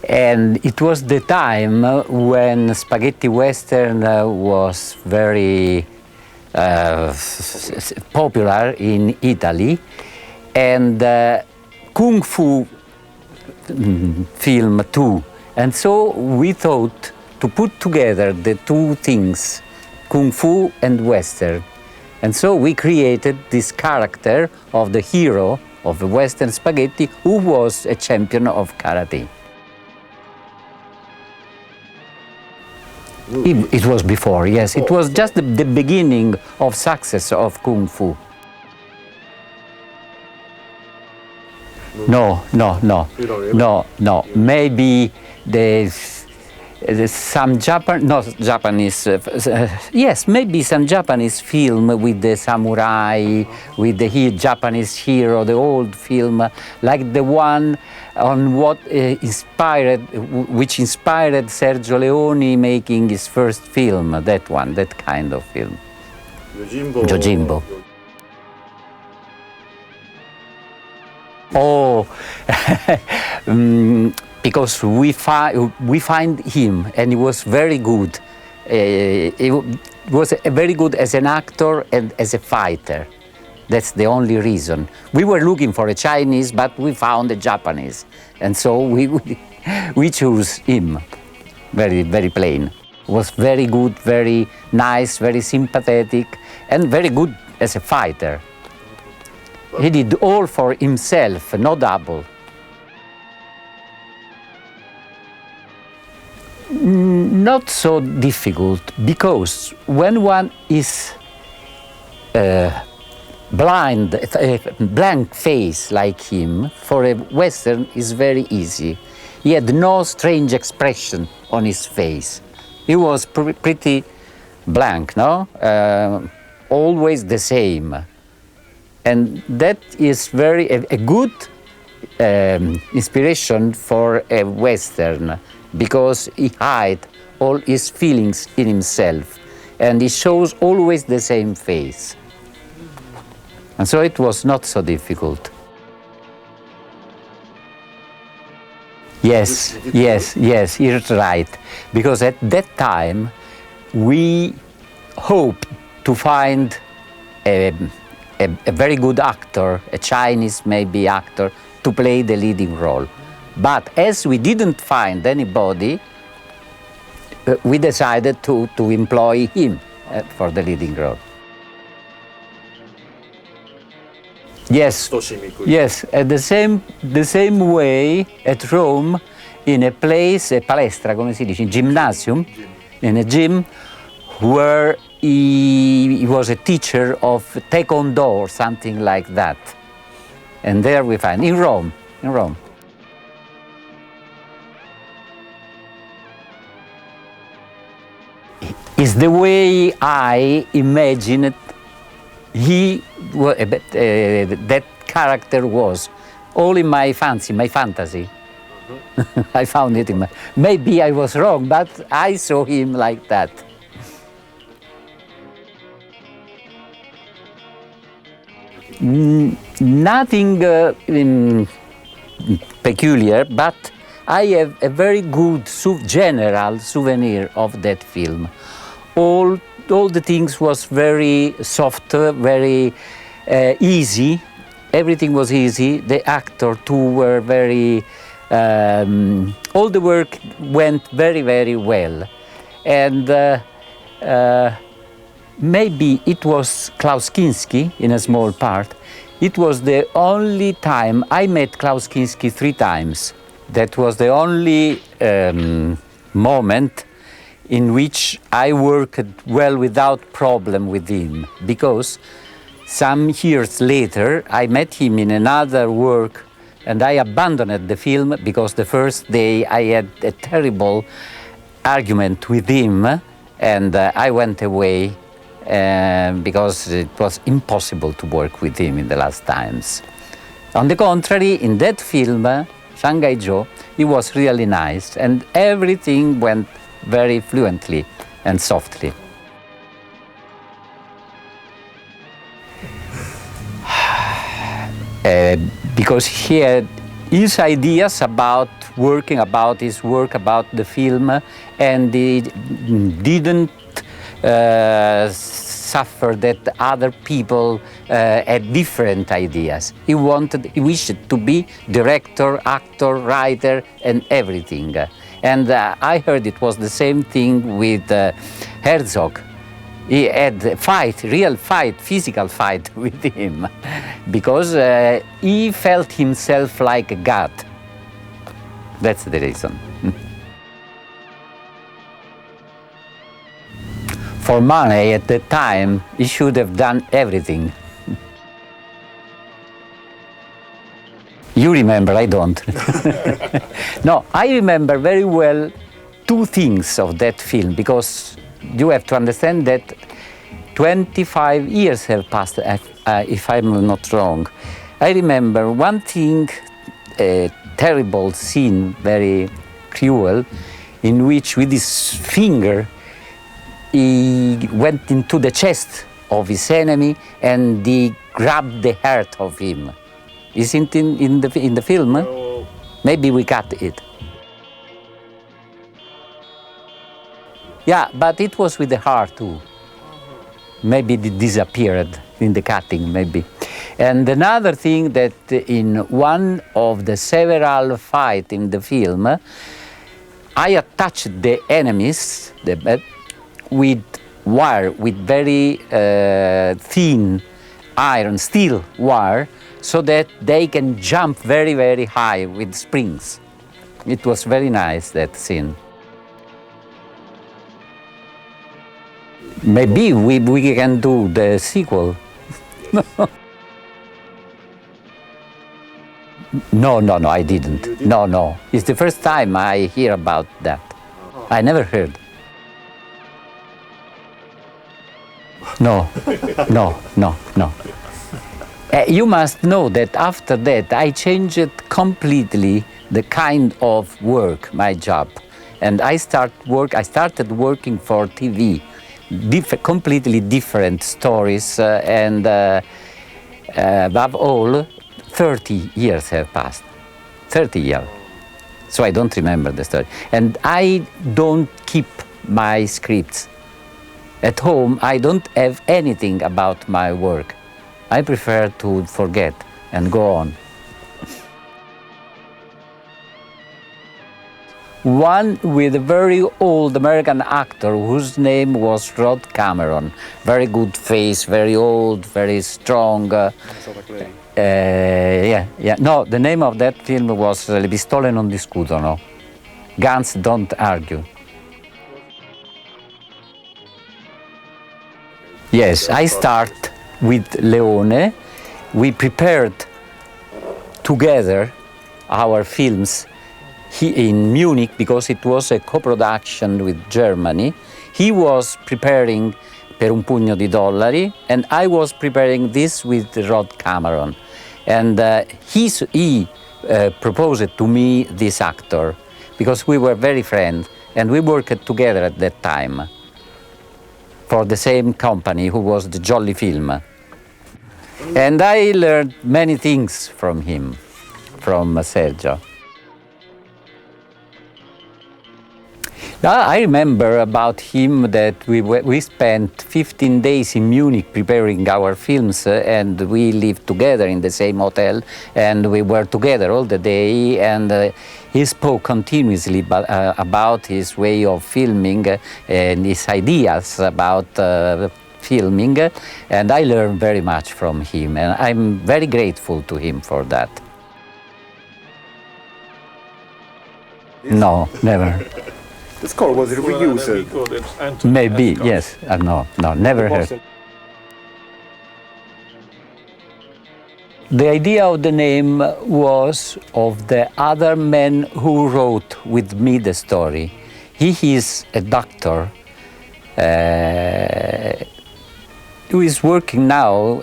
And it was the time when spaghetti western was very popular in Italy, and kung fu film too. And so we thought to put together the two things, kung fu and western. And so we created this character of the hero of the western spaghetti, who was a champion of karate. It was before, yes. It was just the beginning of success of kung fu. No. Maybe some Japanese. Yes, maybe some Japanese film with the samurai, with the Japanese hero, the old film, like the one on which inspired Sergio Leone making his first film. That one, that kind of film. Yojimbo. Oh, because we find him, and he was very good. He was very good as an actor and as a fighter. That's the only reason. We were looking for a Chinese, but we found a Japanese, and so we chose him. Very, very plain. Was very good, very nice, very sympathetic, and very good as a fighter. He did all for himself, no double. Not so difficult, because when one is blind, a blank face like him, for a Western is very easy. He had no strange expression on his face. He was pretty blank, no? Always the same. And that is a good inspiration for a Western, because he hides all his feelings in himself, and he shows always the same face. And so it was not so difficult. Yes, you're right. Because at that time, we hoped to find a very good actor, a Chinese maybe actor, to play the leading role. But as we didn't find anybody, we decided to employ him for the leading role. Yes, the same way at Rome, in a place, a palestra, come si dice, gymnasium, in a gym, where he was a teacher of taekwondo or something like that. And there we find, in Rome. It's the way I imagined that character was, all in my fantasy. I found it maybe I was wrong, but I saw him like that. Nothing peculiar, but I have a very good general souvenir of that film. All the things was very soft, very easy. Everything was easy. The actor too were very. All the work went very, very well, and maybe it was Klaus Kinski in a small part. It was the only time I met Klaus Kinski 3 times. That was the only moment in which I worked well without problem with him, because some years later I met him in another work, and I abandoned the film because the first day I had a terrible argument with him, and I went away because it was impossible to work with him in the last times. On the contrary, in that film, Shanghai Joe, he was really nice, and everything went very fluently and softly. Because he had his ideas about working about his work, about the film, and he didn't suffer that other people had different ideas. He wished to be director, actor, writer, and everything. And I heard it was the same thing with Herzog. He had a fight, real fight, physical fight with him, because he felt himself like a god. That's the reason. For money, at the time, he should have done everything. You remember, I don't. No, I remember very well two things of that film, because you have to understand that 25 years have passed, if I'm not wrong. I remember one thing, a terrible scene, very cruel, in which with his finger he went into the chest of his enemy and he grabbed the heart of him. Isn't it in the film? No. Maybe we cut it. Yeah, but it was with the heart too. Maybe it disappeared in the cutting, maybe. And another thing, that in one of the several fights in the film, I attached the enemies with wire, with very thin iron, steel wire, so that they can jump very, very high with springs. It was very nice, that scene. Maybe we can do the sequel. No, I didn't. No. It's the first time I hear about that. I never heard. No. You must know that after that I changed completely the kind of work, my job. And I started working for TV. Completely different stories, and above all, 30 years have passed. 30 years. So I don't remember the story. And I don't keep my scripts. At home, I don't have anything about my work. I prefer to forget and go on. One with a very old American actor whose name was Rod Cameron. Very good face, very old, very strong. Yeah. No, the name of that film was Le pistole non discutono. Guns don't argue. Yes, I start with Leone. We prepared together our films in Munich, because it was a co-production with Germany. He was preparing Per un pugno di dollari, and I was preparing this with Rod Cameron. And he proposed to me this actor, because we were very friends, and we worked together at that time for the same company, who was the Jolly Film. And I learned many things from him, from Sergio. I remember about him that we spent 15 days in Munich preparing our films, and we lived together in the same hotel, and we were together all the day, and he spoke continuously about his way of filming and his ideas about filming, and I learned very much from him, and I'm very grateful to him for that. No, never. The score was reused. Maybe, yes. No, never heard. The idea of the name was of the other man who wrote with me the story. He is a doctor who is working now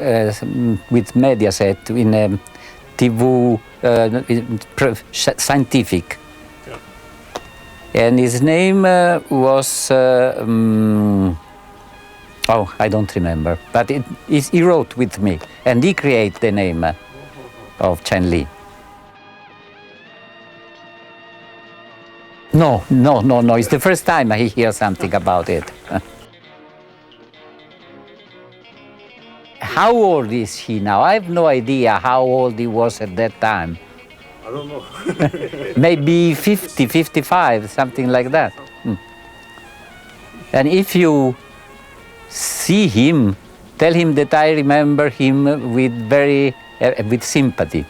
with Mediaset in a TV scientific. And his name was, I don't remember, but he wrote with me, and he created the name of Chen Li. No, no, no, no. It's the first time I hear something about it. How old is he now? I have no idea how old he was at that time. I don't know. Maybe 50, 55, something like that. And if you see him, tell him that I remember him with with sympathy.